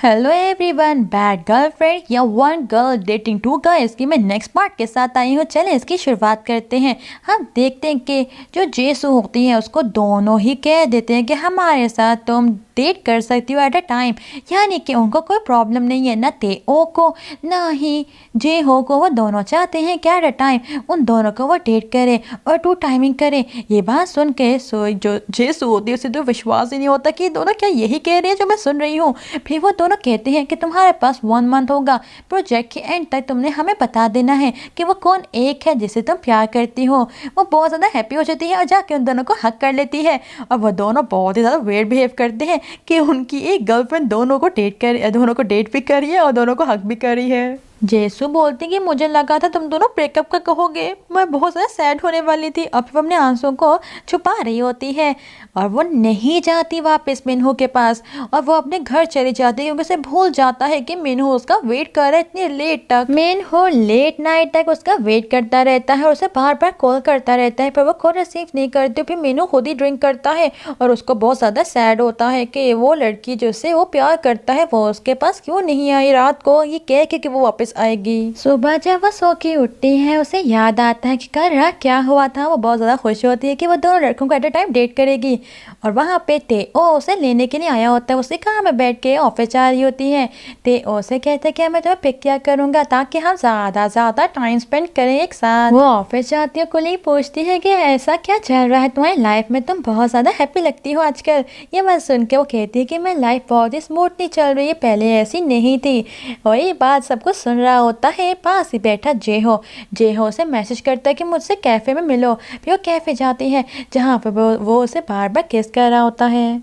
Hello everyone, bad girlfriend या one girl dating two girls की मैं नेक्स्ट पार्ट के साथ आई हूँ। चलें इसकी शुरुआत करते हैं। हम देखते हैं कि जो जेसू होती है उसको दोनों ही कह देते हैं कि हमारे साथ तुम डेट कर सकती हो एट अ टाइम, यानी कि उनको कोई प्रॉब्लम नहीं है, ना तेओ को ना ही जे हो को। वो दोनों चाहते हैं कि एट अ टाइम उन दोनों को वो डेट करे और टू टाइमिंग करे। ये बात सुन के जो जेसू होती है उसे तो विश्वास ही नहीं होता कि दोनों क्या यही कह रहे हैं जो मैं सुन रही हूँ। फिर वो दोनों कहते हैं कि तुम्हारे पास 1 मंथ होगा, प्रोजेक्ट के एंड तक तुमने हमें बता देना है कि वो कौन एक है जिसे तुम प्यार करती हो। वो बहुत ज़्यादा हैप्पी हो जाती है और जाके उन दोनों को हक कर लेती है। और वो दोनों बहुत ही ज़्यादा वेयर बिहेव करते हैं कि उनकी एक गर्लफ्रेंड दोनों को डेट भी करी है और दोनों को हक भी करी है। जेसू बोलती कि मुझे लगा था तुम दोनों ब्रेकअप का कहोगे, मैं बहुत ज़्यादा सैड होने वाली थी। अब वो अपने आंसुओं को छुपा रही होती है और वो नहीं जाती वापस मिनहो के पास और वो अपने घर चली जाती है क्योंकि उसे भूल जाता है कि मिनहो उसका वेट कर रहा है इतनी लेट तक। मिनहो लेट नाइट तक उसका वेट करता रहता है और उसे बार बार कॉल करता रहता है पर वो कॉल रिसीव नहीं करती। फिर मिनहो खुद ही ड्रिंक करता है और उसको बहुत ज़्यादा सैड होता है कि वो लड़की जिससे वो प्यार करता है वो उसके पास क्यों नहीं आई रात को, ये कह के कि वो वापस आएगी। सुबह जब वो सो के उठती है उसे याद आता है कि कल रात क्या हुआ था। वो बहुत ज़्यादा खुश होती है कि वो दोनों लड़कों को एट अ टाइम डेट करेगी और वहाँ पे तेओ उसे लेने के लिए आया होता है। उसे कहाँ में बैठ के ऑफिस जा रही होती है। तेओ से कहते हैं कि मैं तुम्हें पिक किया करूँगा ताकि हम ज़्यादा टाइम स्पेंड करें एक साथ। वो ऑफिस जाती है, कुली पूछती है कि ऐसा क्या चल रहा है तुम्हारी लाइफ में, तुम बहुत ज़्यादा हैप्पी लगती हो आजकल। ये बात सुन के वो कहती है कि मैं लाइफ बहुत ही स्मूथली चल रही है, पहले ऐसी नहीं थी। और ये बात सब कुछ सुन रहा होता है पास ही बैठा जेहो से मैसेज करता है कि मुझसे कैफ़े में मिलो। फिर वो कैफ़े जाती है जहाँ पर वो उसे बार बार किस कर रहा होता है।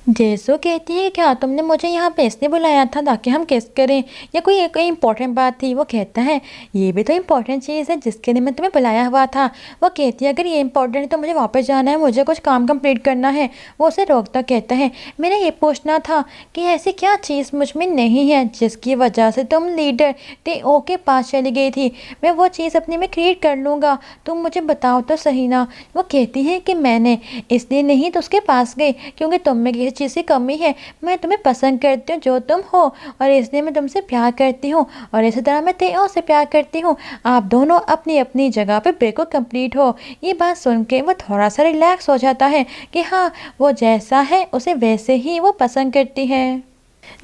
जेसू कहती है क्या तुमने मुझे यहाँ पे इसलिए बुलाया था ताकि हम किस करें या कोई इंपॉर्टेंट बात थी। वो कहता है ये भी तो इम्पोर्टेंट चीज़ है जिसके लिए मैं तुम्हें बुलाया हुआ था। वो कहती है अगर ये इंपॉर्टेंट है तो मुझे वापस जाना है, मुझे कुछ काम कंप्लीट करना है। वो उसे रोकता कहता है मैंने ये पूछना था कि ऐसी क्या चीज़ मुझ में नहीं है जिसकी वजह से तुम लीडर तेओ के पास चली गई थी। मैं वो चीज़ अपने में क्रिएट कर लूँगा, तुम मुझे बताओ तो सही ना। वो कहती है कि मैंने इसलिए नहीं तो उसके पास गई क्योंकि तुम में चीज़ की कमी है, मैं तुम्हें पसंद करती हूँ जो तुम हो और इसलिए मैं तुमसे प्यार करती हूँ और इसी तरह मैं तेओ से प्यार करती हूँ। आप दोनों अपनी अपनी जगह पे बिल्कुल कंप्लीट हो। ये बात सुन के वो थोड़ा सा रिलैक्स हो जाता है कि हाँ वो जैसा है उसे वैसे ही वो पसंद करती है।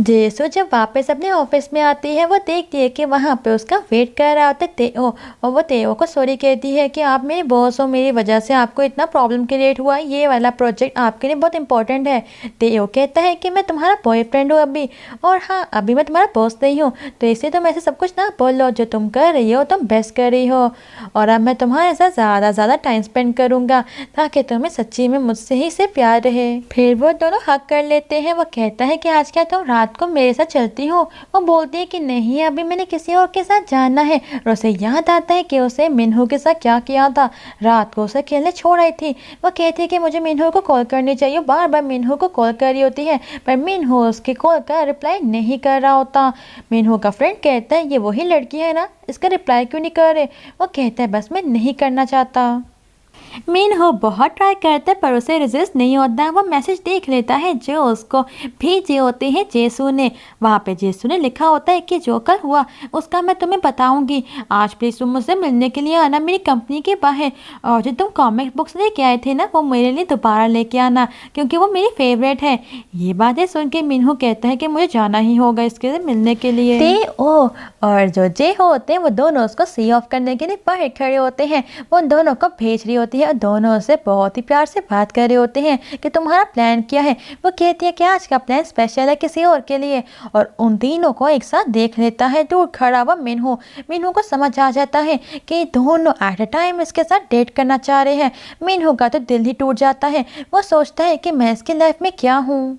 जेसू जब वापस अपने ऑफिस में आती है वो देखती है कि वहाँ पे उसका वेट कर रहा होता है तेओ और वो तेओ को सॉरी कहती है कि आप मेरे बॉस हो, मेरी वजह से आपको इतना प्रॉब्लम क्रिएट हुआ, ये वाला प्रोजेक्ट आपके लिए बहुत इंपॉर्टेंट है। तेओ कहता है कि मैं तुम्हारा बॉयफ्रेंड हूँ अभी, और हाँ अभी मैं तुम्हारा बॉस नहीं हूँ, तो इसलिए तुम ऐसे सब कुछ ना बोल लो। जो तुम कर रही हो तुम बेस्ट कर रही हो और अब मैं तुम्हारे साथ ज़्यादा टाइम स्पेंड करूँगा ताकि तुम्हें सच्ची में मुझसे ही से प्यार रहे। फिर वो दोनों हक कर लेते हैं। वो कहता है कि आज क्या तुम रात को मेरे साथ चलती हो। वो बोलती है कि नहीं अभी मैंने किसी और के साथ जाना है। और उसे याद आता है कि उसे मिनहो के साथ क्या किया था, रात को उसे अकेले छोड़ आई थी। वो कहती है कि मुझे मिनहो को कॉल करनी चाहिए। बार बार मिनहो को कॉल कर रही होती है पर मिनहो उसके कॉल का रिप्लाई नहीं कर रहा होता। मिनहो का फ्रेंड कहता है ये वही लड़की है ना, इसका रिप्लाई क्यों नहीं कर रहे। वो कहता है बस मैं नहीं करना चाहता। मिनहो बहुत ट्राई करता है पर उसे रेजिस्ट नहीं होता। वो मैसेज देख लेता है जो उसको भेजे होते हैं जेसू ने। वहाँ पे जेसू ने लिखा होता है कि जो कल हुआ उसका मैं तुम्हें बताऊंगी, आज प्लीज़ तुम मुझसे मिलने के लिए आना मेरी कंपनी के बाहर, और जो तुम कॉमिक बुक्स लेके आए थे ना वो मेरे लिए दोबारा लेके आना क्योंकि वो मेरी फेवरेट है। ये बातें सुन के मिनहो कहता है कि मुझे जाना ही होगा इसके लिए मिलने के लिए। तेओ और जो जेहो होते हैं वो दोनों उसको सी ऑफ करने के लिए बाहर खड़े होते हैं। वो उन दोनों को भेज रही होती है और दोनों से बहुत ही प्यार से बात कर रहे होते हैं कि तुम्हारा प्लान क्या है। वो कहती है कि आज का प्लान स्पेशल है किसी और के लिए, और उन तीनों को एक साथ देख लेता है दूर खड़ा हुआ मिनहो को समझ आ जाता है कि दोनों एट अ टाइम इसके साथ डेट करना चाह रहे हैं। मिनहो का तो दिल ही टूट जाता है। वो सोचता है कि मैं इसकी लाइफ में क्या हूँ।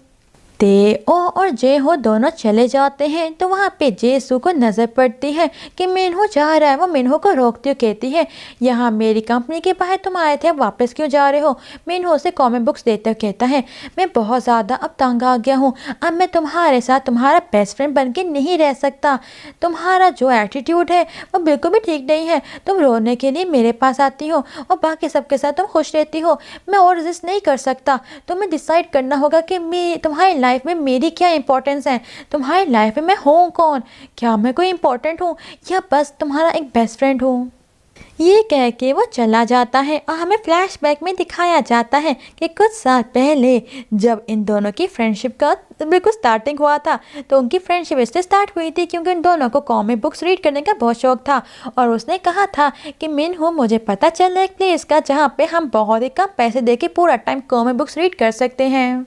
तेओ और जेहो दोनों चले जाते हैं तो वहाँ पे जेसू को नज़र पड़ती है कि मिनहो जा रहा है। वो मिनहो को रोकती हुई कहती है यहाँ मेरी कंपनी के बाहर तुम आए थे, अब वापस क्यों जा रहे हो। मिनहो से कॉमिक बुक्स देते हुए कहता है मैं बहुत ज़्यादा अब तंग आ गया हूँ, अब मैं तुम्हारे साथ तुम्हारा बेस्ट फ्रेंड बन के नहीं रह सकता। तुम्हारा जो एटीट्यूड है वो बिल्कुल भी ठीक नहीं है। तुम रोने के लिए मेरे पास आती हो और बाकी सबके साथ तुम खुश रहती हो। मैं और रेजिस्ट नहीं कर सकता, तुम्हें डिसाइड करना होगा कि मैं तुम्हारी लाइफ में मेरी क्या इंपॉर्टेंस है, तुम्हारी लाइफ में मैं हूँ कौन, क्या मैं कोई इंपॉर्टेंट हूँ या बस तुम्हारा एक बेस्ट फ्रेंड हूँ। ये कह के वो चला जाता है और हमें फ्लैशबैक में दिखाया जाता है कि कुछ साल पहले जब इन दोनों की फ्रेंडशिप का बिल्कुल स्टार्टिंग हुआ था, तो उनकी फ्रेंडशिप इसलिए स्टार्ट हुई थी क्योंकि उन दोनों को कॉमिक बुक्स रीड करने का बहुत शौक था। और उसने कहा था कि मिनहो, मुझे पता चला एक प्लेस का जहाँ पे हम बहुत ही कम पैसे दे के पूरा टाइम कॉमिक बुक्स रीड कर सकते हैं।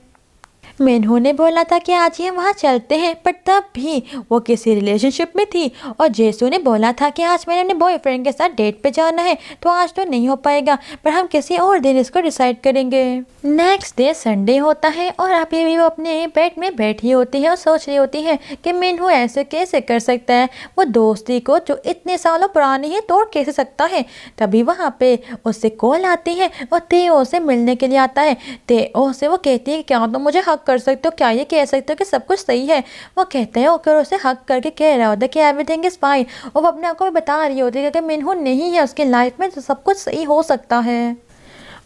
मिनहो ने बोला था कि आज ही हम वहाँ चलते हैं, पर तब भी वो किसी रिलेशनशिप में थी। और जेसू ने बोला था कि आज मैंने अपने बॉयफ्रेंड के साथ डेट पे जाना है, तो आज तो नहीं हो पाएगा, पर हम किसी और दिन इसको डिसाइड करेंगे। नेक्स्ट डे संडे होता है और अभी भी वो अपने बेड में बैठी होती है और सोच रही होती है कि मिनहो ऐसे कैसे कर सकता है, वो दोस्ती को जो इतने सालों पुरानी है तोड़ कैसे सकता है। तभी वहाँ पे उससे कॉल आती है और तेओ से मिलने के लिए आता है। तेओ से वो कहती है कि क्या तुम मुझे हक कर सकते हो, क्या ये कह सकते हो कि सब कुछ सही है। वो कहते हैं और उसे हक करके कह रहा होता है कि एवरीथिंग इज फाइन, और वो अपने आप को भी बता रही होती है कि मिनहो नहीं है उसकी लाइफ में तो सब कुछ सही हो सकता है।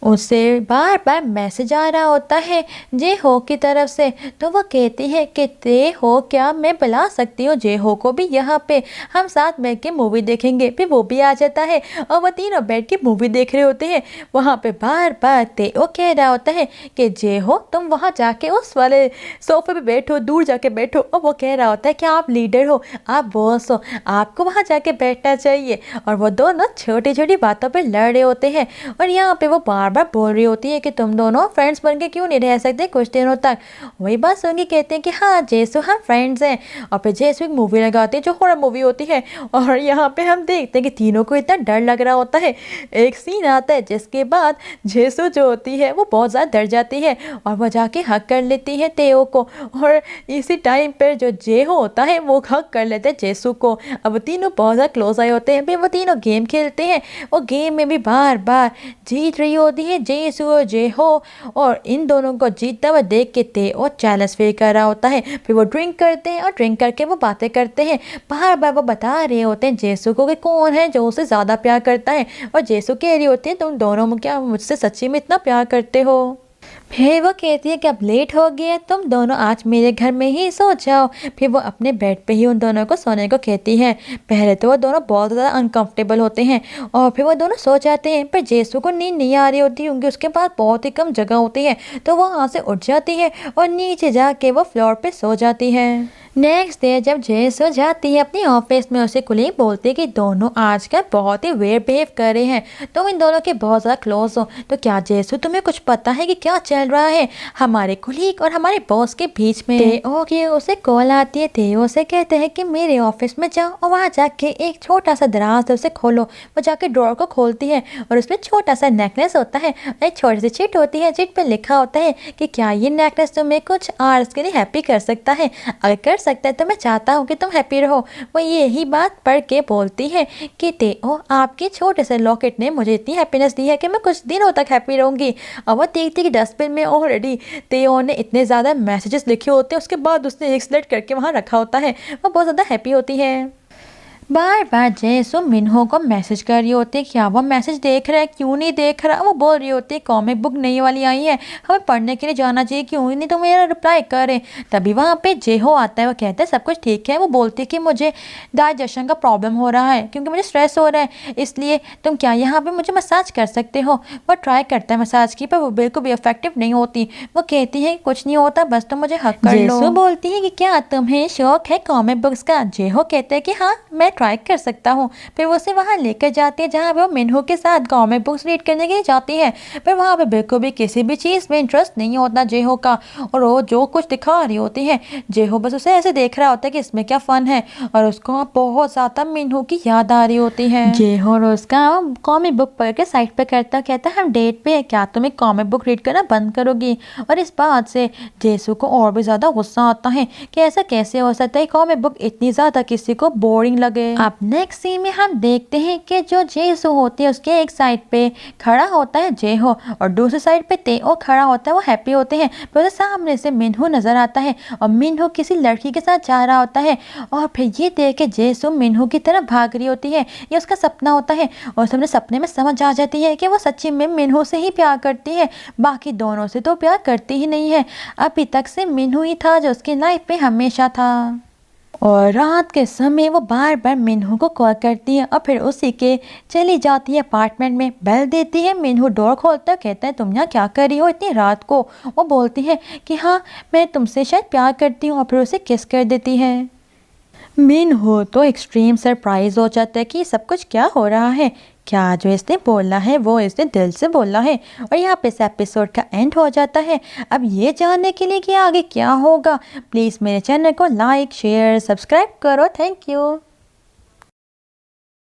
उसे बार बार मैसेज आ रहा होता है जे हो की तरफ से, तो वो कहती है कि ते हो क्या मैं बुला सकती हूँ जे हो को भी यहाँ पे, हम साथ बैठ के मूवी देखेंगे। फिर वो भी आ जाता है और वो तीनों बैठ के मूवी देख रहे होते हैं। वहाँ पे बार बार ते ओ कह रहा होता है कि जे हो तुम वहाँ जाके उस वाले सोफे पे बैठो, दूर जाके बैठो। और वो कह रहा होता है कि आप लीडर हो, आप बॉस हो, आपको वहाँ जाके बैठना चाहिए। और वो दोनों छोटी छोटी बातों पर लड़ रहे होते हैं और यहाँ पे वो बार बार बोल रही होती है कि तुम दोनों फ्रेंड्स बन के क्यों नहीं रह सकते कुछ दिनों तक। वही बात सुन के कहते हैं कि हाँ जेसू हम फ्रेंड्स हैं। और फिर जेसू एक मूवी लगाते हैं जो हॉरर मूवी होती है और यहाँ पे हम देखते हैं कि तीनों को इतना डर लग रहा होता है। एक सीन आता है जिसके बाद जेसू जो होती है वो बहुत ज़्यादा डर जाती है और वो जाके हक कर लेती है तेओ को। और इसी टाइम पर जो जेहो होता है वो हक कर लेते हैं जेसू को। अब वो तीनों बहुत ज़्यादा क्लोज आए होते हैं। फिर वो तीनों गेम खेलते हैं और गेम में भी बार बार जीत रही होती है जेसू और जेहो। और इन दोनों को जीतता हुआ देख के तेओ चैलेंज फील कर रहा होता है। फिर वो ड्रिंक करते हैं और ड्रिंक करके वो बातें करते हैं। बार बार वो बता रहे होते हैं जेसू को कि कौन है जो उसे ज़्यादा प्यार करता है। और जेसू कह रही होती है तुम दोनों क्या मुझसे सच्ची में इतना प्यार करते हो। फिर वो कहती है कि अब लेट हो गया, तुम दोनों आज मेरे घर में ही सो जाओ। फिर वो अपने बेड पे ही उन दोनों को सोने को कहती है। पहले तो वो दोनों बहुत ज़्यादा अनकंफर्टेबल होते हैं और फिर वो दोनों सो जाते हैं। पर जेसू को नींद नहीं आ रही होती क्योंकि उसके पास बहुत ही कम जगह होती है, तो वो वहाँ से उठ जाती है और नीचे जाके वो फ्लोर पे सो जाती है। नेक्स्ट डे जब जेसू जाती है अपने ऑफिस में, उसे कुलीग बोलती है कि दोनों आजकल बहुत ही वेयर बिहेव कर रहे हैं, तुम इन दोनों के बहुत ज़्यादा क्लोज हो, तो क्या जेसू तुम्हें कुछ पता है कि क्या चल रहा है हमारे कुलीग और हमारे बॉस के बीच में। तेओ की उसे कॉल आती है। तेओ से कहते हैं कि मेरे ऑफिस में जाओ और वहाँ जाके एक छोटा सा दराज उसे खोलो। वो जाके ड्रॉर को खोलती है और उसमें छोटा सा नेकलेस होता है, एक छोटी सी चिट होती है, चिट पे लिखा होता है कि क्या ये नेकलेस तुम्हें कुछ आवर्स के लिए हैप्पी कर सकता है, अगर कर सकता है तो मैं चाहता हूँ कि तुम हैप्पी रहो। वो यही बात पढ़ के बोलती है कि तेओ आपके छोटे से लॉकेट ने मुझे इतनी हैप्पीनेस दी है कि मैं कुछ दिनों तक हैप्पी रहूँगी। और वो देखती कि डस्टबिन में ऑलरेडी तेओ ने इतने ज़्यादा मैसेजेस लिखे होते हैं, उसके बाद उसने एक सिलेक्ट करके वहाँ रखा होता है। वो बहुत ज़्यादा हैप्पी होती है। बार बार जेसू मिनहो को मैसेज कर रही होती है, क्या वो मैसेज देख रहा है, क्यों नहीं देख रहा। वो बोल रही होती है कॉमिक बुक नई वाली आई है, हमें पढ़ने के लिए जाना चाहिए, क्यों नहीं तो मेरा रिप्लाई करे। तभी वहाँ पे जेहो आता है। वो कहता है सब कुछ ठीक है। वो बोलती है कि मुझे डाइजेशन का प्रॉब्लम हो रहा है क्योंकि मुझे स्ट्रेस हो रहा है, इसलिए तुम क्या यहाँ पे मुझे मसाज कर सकते हो। वो ट्राई करता है मसाज की, पर वो बिल्कुल भी इफेक्टिव नहीं होती। वो कहती है कुछ नहीं होता, बस तुम मुझे हक कर लो। जेसू बोलती है कि क्या तुम्हें शौक है कॉमिक बुक्स का। जेहो कहता है कि हाँ मैं ट्राई कर सकता हूँ। फिर वो उसे वहाँ लेकर जाती है जहाँ पे वो मिनहो के साथ कॉमिक बुक्स रीड करने के लिए जाती है। पर वहाँ पे बिल्कुल भी किसी भी चीज़ में इंटरेस्ट नहीं होता जेहो का, और वो जो कुछ दिखा रही होती है जेहो बस उसे ऐसे देख रहा होता है कि इसमें क्या फ़न है, और उसको बहुत ज़्यादा मिनहो की याद आ रही होती है। जेहो और उसका कॉमिक बुक पढ़ के साइड पे करता कहता है हम डेट पे है, क्या तुम एक कॉमिक बुक रीड करना बंद करोगी। और इस बात से जेसू को और भी ज़्यादा गुस्सा आता है कि ऐसा कैसे हो सकता है कॉमिक बुक इतनी ज़्यादा किसी को बोरिंग लगे। अब नेक्स्ट सीन में हम देखते हैं कि जो जेसू होती है उसके एक साइड पे खड़ा होता है जेहो और दूसरी साइड पे तेओ खड़ा होता है, वो हैप्पी होते हैं। फिर उसे सामने से मिनहू नजर आता है और मिनहू किसी लड़की के साथ जा रहा होता है और फिर ये देख के जेसू मिनहू की तरफ भाग रही होती है। ये उसका सपना होता है और सबने सपने में समझ आ जाती है कि वो सच्ची में मिनहू से ही प्यार करती है, बाकी दोनों से तो प्यार करती ही नहीं है। अभी तक से मिनहू ही था जो उसकी लाइफ में हमेशा था। और रात के समय वो बार बार मिनहू को कॉल करती है और फिर उसी के चली जाती है अपार्टमेंट में, बेल देती है। मिनहू डोर खोलता है, कहता है तुम यहाँ क्या कर रही हो इतनी रात को। वो बोलती है कि हाँ मैं तुमसे शायद प्यार करती हूँ और फिर उसे किस कर देती है। मिनहू तो एक्सट्रीम सरप्राइज हो जाता है कि सब कुछ क्या हो रहा है, क्या जो इसने बोला है वो इसने दिल से बोला है। और यहाँ पे इस एपिसोड का एंड हो जाता है। अब ये जानने के लिए कि आगे क्या होगा, प्लीज़ मेरे चैनल को लाइक शेयर सब्सक्राइब करो। Thank you.